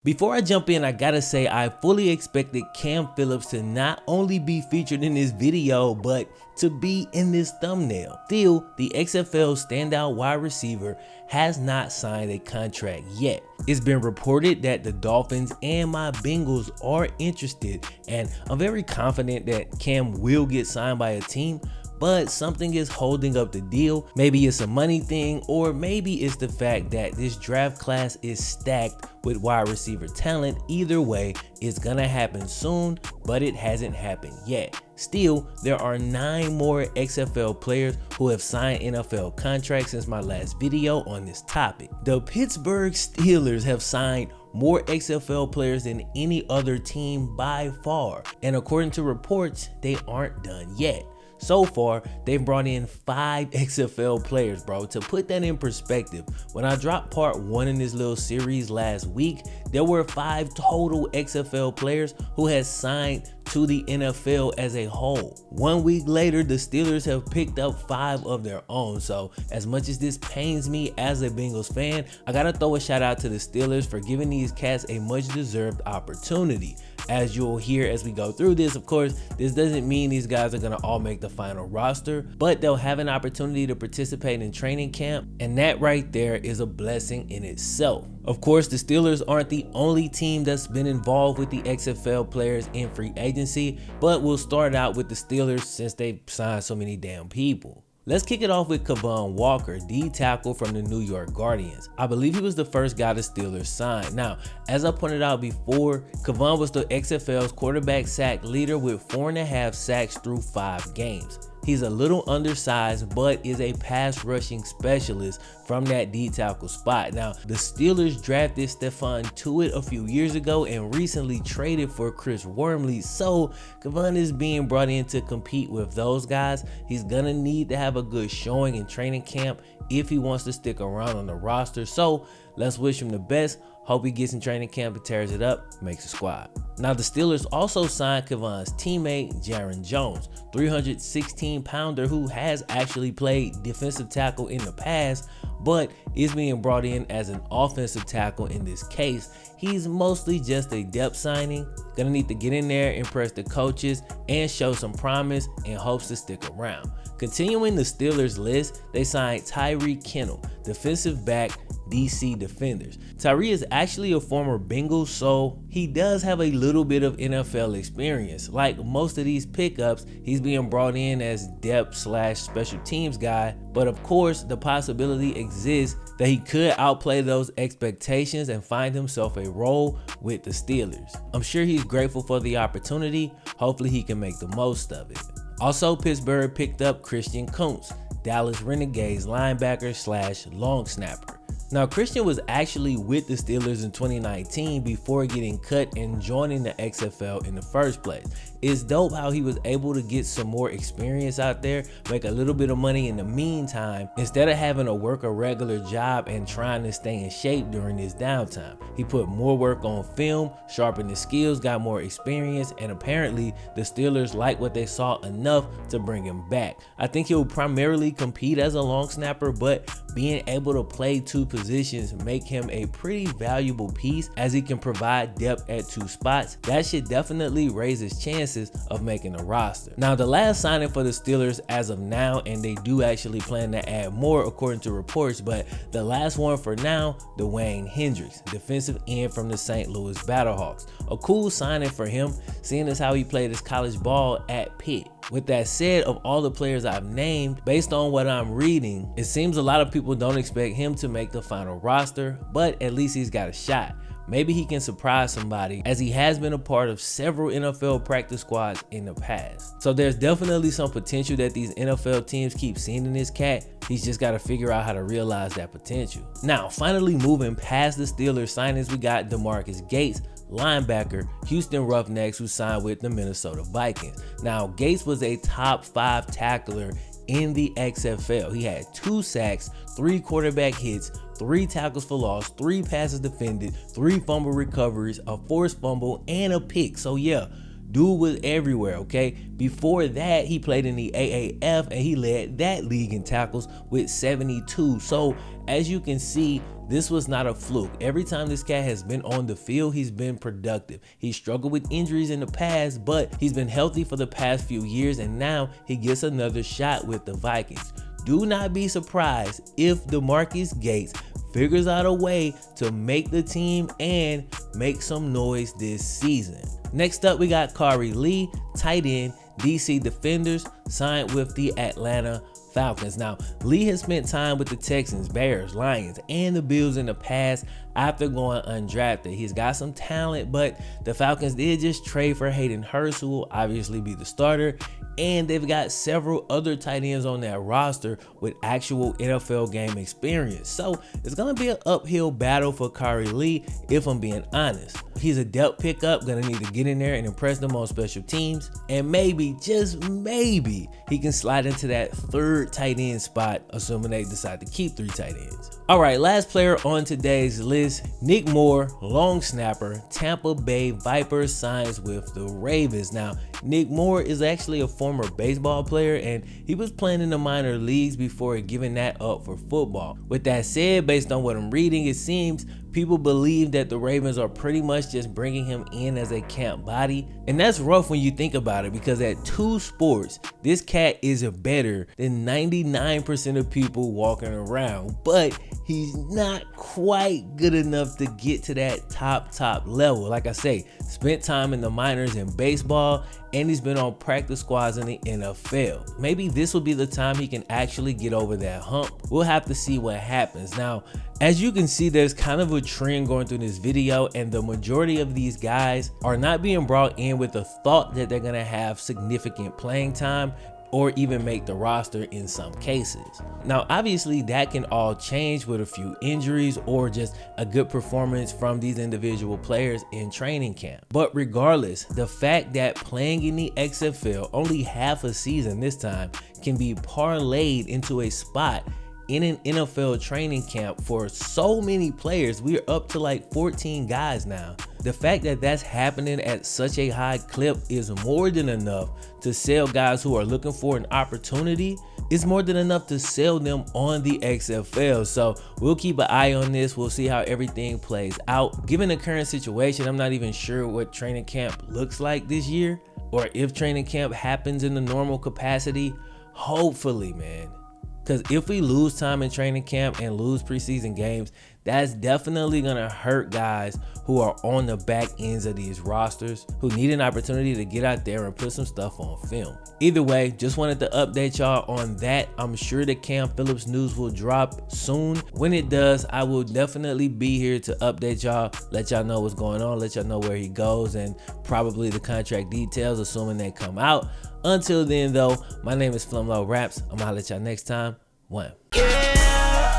Before I jump in, I gotta say I fully expected Cam Phillips to not only be featured in this video, but to be in this thumbnail. Still, the XFL standout wide receiver has not signed a contract yet. It's been reported that the Dolphins and my Bengals are interested, and I'm very confident that Cam will get signed by a team, but something is holding up the deal. Maybe it's a money thing, or maybe it's the fact that this draft class is stacked with wide receiver talent. Either way, it's gonna happen soon, but it hasn't happened yet. Still, there are 9 more XFL players who have signed NFL contracts since my last video on this topic. The Pittsburgh Steelers have signed more XFL players than any other team by far, and according to reports, they aren't done yet. So far, they've brought in 5 XFL players, bro. To put that in perspective, when I dropped part 1 in this little series last week, there were 5 total XFL players who had signed to the NFL as a whole. 1 week later, the Steelers have picked up 5 of their own. So as much as this pains me as a Bengals fan, I gotta throw a shout out to the Steelers for giving these cats a much deserved opportunity. As you'll hear as we go through this, of course, this doesn't mean these guys are gonna all make the final roster, but they'll have an opportunity to participate in training camp, and that right there is a blessing in itself. Of course, the Steelers aren't the only team that's been involved with the XFL players in free agency, but we'll start out with the Steelers since they've signed so many damn people. Let's kick it off with Kabam Walker, D tackle from the New York Guardians. I believe he was the first guy the Steelers signed. Now, as I pointed out before, Kabam was the XFL's quarterback sack leader with 4.5 sacks through 5 games. He's a little undersized, but is a pass rushing specialist from that D tackle spot. Now, the Steelers drafted Stephon Tuitt a few years ago and recently traded for Chris Wormley, so Kabam is being brought in to compete with those guys. He's gonna need to have a good showing in training camp if he wants to stick around on the roster, so let's wish him the best. Hope he gets in training camp and tears it up, makes a squad. Now, the Steelers also signed Kabam's teammate, Jaron Jones, 316-pounder who has actually played defensive tackle in the past, but is being brought in as an offensive tackle in this case. He's mostly just a depth signing, gonna need to get in there, impress the coaches, and show some promise in hopes to stick around. Continuing the Steelers list, they signed Tyree Kennel, defensive back, DC Defenders. Tyree is actually a former Bengal, so he does have a little bit of NFL experience. Like most of these pickups, he's being brought in as depth / special teams guy, but of course the possibility exists that he could outplay those expectations and find himself a role with the Steelers. I'm sure he's grateful for the opportunity. Hopefully he can make the most of it. Also, Pittsburgh picked up Christian Kuntz, Dallas Renegades linebacker / long snapper. Now, Christian was actually with the Steelers in 2019 before getting cut and joining the XFL in the first place. It's dope how he was able to get some more experience out there, make a little bit of money in the meantime, instead of having to work a regular job and trying to stay in shape during his downtime. He put more work on film, sharpened his skills, got more experience, and apparently the Steelers liked what they saw enough to bring him back. I think he'll primarily compete as a long snapper, but being able to play 2 positions make him a pretty valuable piece as he can provide depth at 2 spots. That should definitely raise his chances of making the roster. Now, the last signing for the Steelers as of now, and they do actually plan to add more according to reports, but the last one for now, Dwayne Hendricks, defensive end from the St. Louis Battlehawks. A cool signing for him, seeing as how he played his college ball at Pitt. With that said, of all the players I've named, based on what I'm reading, it seems a lot of people don't expect him to make the final roster, but at least he's got a shot. Maybe he can surprise somebody, as he has been a part of several NFL practice squads in the past. So there's definitely some potential that these NFL teams keep seeing in this cat. He's just got to figure out how to realize that potential. Now, finally moving past the Steelers signings, we got DeMarcus Gates, linebacker, Houston Roughnecks, who signed with the Minnesota Vikings. Now, Gates was a top 5 tackler in the XFL. He had 2 sacks, 3 quarterback hits, 3 tackles for loss, 3 passes defended, 3 fumble recoveries, a forced fumble, and a pick. So yeah, dude was everywhere, okay? Before that, he played in the AAF and he led that league in tackles with 72. So as you can see, this was not a fluke. Every time this cat has been on the field, he's been productive. He struggled with injuries in the past, but he's been healthy for the past few years, and now he gets another shot with the Vikings. Do not be surprised if DeMarcus Gates figures out a way to make the team and make some noise this season. Next up, we got Kari Lee, tight end, DC Defenders, signed with the Atlanta Falcons. Now, Lee has spent time with the Texans, Bears, Lions, and the Bills in the past after going undrafted. He's got some talent, but the Falcons did just trade for Hayden Hurst, who will obviously be the starter, and they've got several other tight ends on that roster with actual NFL game experience. So it's going to be an uphill battle for Kari Lee, if I'm being honest. He's a depth pickup, going to need to get in there and impress them on special teams, and maybe, just maybe, he can slide into that third tight end spot, assuming they decide to keep 3 tight ends. All right, last player on today's list, Nickmoore, long snapper, Tampa Bay Vipers, signs with the Ravens. Now, Nickmoore is actually a former baseball player, and he was playing in the minor leagues before giving that up for football. With that said, based on what I'm reading, it seems people believe that the Ravens are pretty much just bringing him in as a camp body. And that's rough when you think about it, because at 2 sports, this cat is better than 99% of people walking around. But he's not quite good enough to get to that top level. Like I say, spent time in the minors in baseball, and he's been on practice squads in the NFL. Maybe this will be the time he can actually get over that hump. We'll have to see what happens. Now, as you can see, there's kind of a trend going through this video, and the majority of these guys are not being brought in with the thought that they're gonna have significant playing time or even make the roster in some cases. Now, obviously that can all change with a few injuries or just a good performance from these individual players in training camp. But regardless, the fact that playing in the XFL only half a season this time can be parlayed into a spot in an NFL training camp for so many players. We're up to like 14 guys now. The fact that that's happening at such a high clip is more than enough to sell guys who are looking for an opportunity. It's more than enough to sell them on the XFL. So we'll keep an eye on this. We'll see how everything plays out. Given the current situation, I'm not even sure what training camp looks like this year, or if training camp happens in the normal capacity. Hopefully, man. Because if we lose time in training camp and lose preseason games, that's definitely going to hurt guys who are on the back ends of these rosters, who need an opportunity to get out there and put some stuff on film. Either way, just wanted to update y'all on that. I'm sure the Cam Phillips news will drop soon. When it does, I will definitely be here to update y'all, let y'all know what's going on, let y'all know where he goes, and probably the contract details, assuming they come out. Until then, though, my name is FlemLo Raps. I'm gonna holler at y'all next time. One. Yeah,